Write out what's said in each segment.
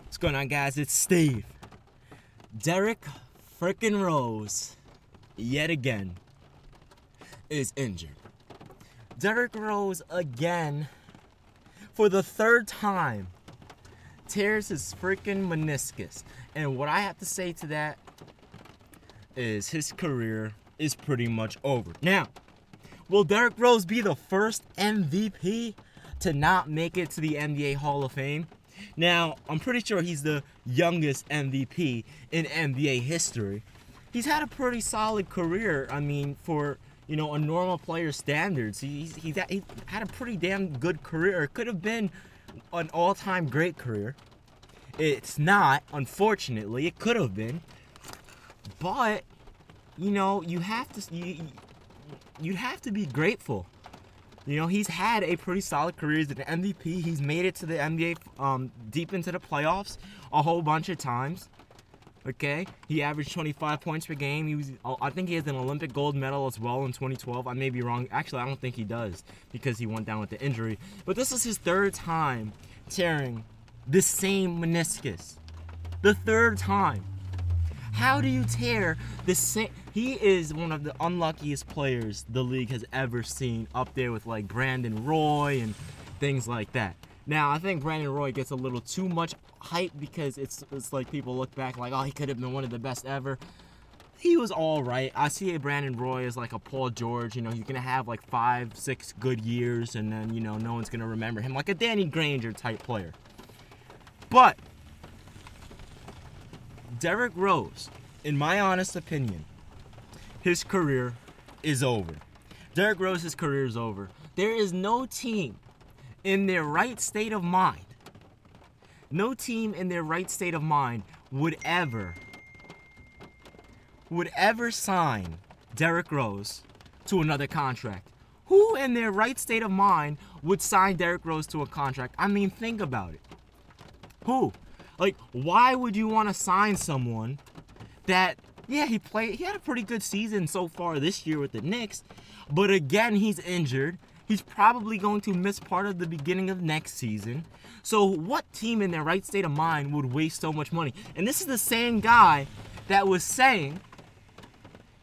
What's going on, guys? It's Steve. Derrick frickin' Rose, yet again, is injured. Derrick Rose, again, for the third time, tears his frickin' meniscus. And what I have to say to that is his career is pretty much over. Now, will Derrick Rose be the first MVP to not make it to the NBA Hall of Fame? Now, I'm pretty sure he's the youngest MVP in NBA history. He's had a pretty solid career. I mean, for, a normal player's standards, he had a pretty damn good career. It could have been an all-time great career. It's not, unfortunately. It could have been. But, you have to be grateful. He's had a pretty solid career. He's an MVP. He's made it to the NBA deep into the playoffs a whole bunch of times. Okay? He averaged 25 points per game. I think he has an Olympic gold medal as well in 2012. I may be wrong. Actually, I don't think he does because he went down with the injury. But this is his third time tearing the same meniscus. The third time. How do you tear the same? He is one of the unluckiest players the league has ever seen, up there with like Brandon Roy and things like that. Now, I think Brandon Roy gets a little too much hype because it's like people look back like, oh, he could have been one of the best ever. He was all right. I see a Brandon Roy as like a Paul George. He's going to have like 5-6 good years, and then, no one's going to remember him, like a Danny Granger type player. But Derrick Rose, in my honest opinion, his career is over. Derrick Rose's career is over. There is no team in their right state of mind, would ever sign Derrick Rose to another contract. Who in their right state of mind would sign Derrick Rose to a contract? I mean, think about it. Who? Like, why would you want to sign someone that, yeah, he had a pretty good season so far this year with the Knicks, but again, he's injured. He's probably going to miss part of the beginning of next season. So what team in their right state of mind would waste so much money? And this is the same guy that was saying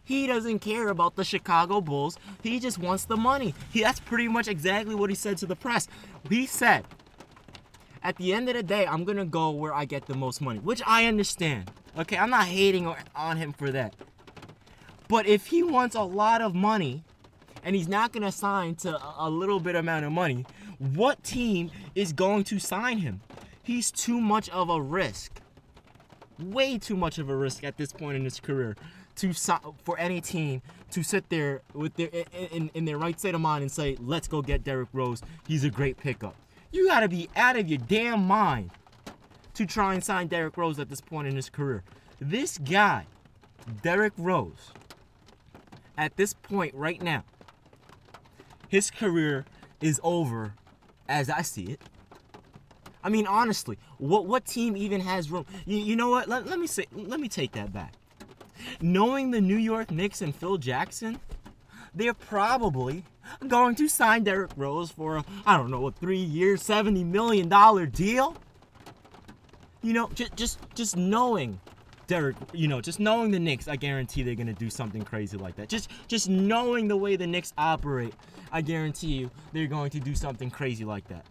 he doesn't care about the Chicago Bulls. He just wants the money. That's pretty much exactly what he said to the press. He said, at the end of the day, I'm going to go where I get the most money, which I understand. Okay, I'm not hating on him for that. But if he wants a lot of money and he's not going to sign to a little bit amount of money, what team is going to sign him? He's too much of a risk. Way too much of a risk at this point in his career for any team to sit there with in their right state of mind and say, let's go get Derrick Rose. He's a great pickup. You got to be out of your damn mind to try and sign Derrick Rose at this point in his career. This guy, Derrick Rose, at this point right now, his career is over as I see it. I mean, honestly, what team even has room? You know what? Let me take that back. Knowing the New York Knicks and Phil Jackson, they're probably going to sign Derrick Rose for a 3-year, $70 million deal. Just knowing Derrick, just knowing the Knicks, I guarantee they're going to do something crazy like that. Just knowing the way the Knicks operate, I guarantee you they're going to do something crazy like that.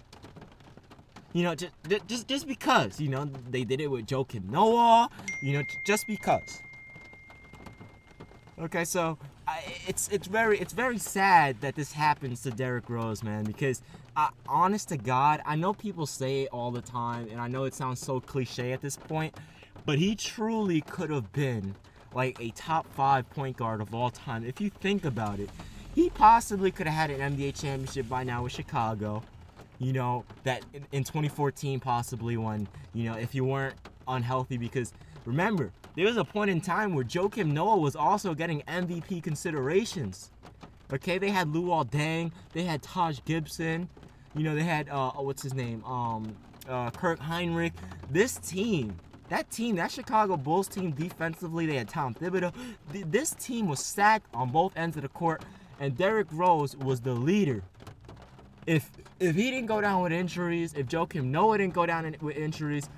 Just because, they did it with Joakim Noah, just because. Okay, so it's very sad that this happens to Derrick Rose, man, because honest to God, I know people say it all the time, and I know it sounds so cliche at this point, but he truly could have been like a top 5 point guard of all time. If you think about it, he possibly could have had an NBA championship by now with Chicago. That in 2014 possibly when, if you weren't unhealthy, because remember, there was a point in time where Joakim Noah was also getting MVP considerations. Okay, they had Luol Deng, they had Taj Gibson, they had what's his name, Kirk Heinrich. That Chicago Bulls team defensively, they had Tom Thibodeau. This team was stacked on both ends of the court, and Derrick Rose was the leader. If he didn't go down with injuries, if Joakim Noah didn't go down with injuries,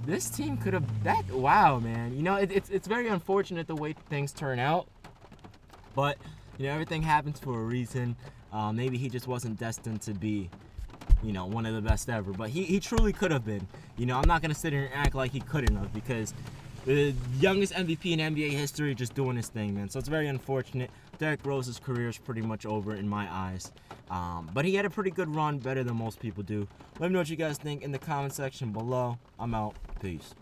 this team could have wow, man. You know, it's very unfortunate the way things turn out, but you know, everything happens for a reason. Maybe he just wasn't destined to be, you know, one of the best ever, but he truly could have been. You know, I'm not gonna sit here and act like he couldn't have, because the youngest MVP in NBA history just doing his thing, man. So it's very unfortunate. Derrick Rose's career is pretty much over in my eyes. But he had a pretty good run, better than most people do. Let me know what you guys think in the comment section below. I'm out. Peace.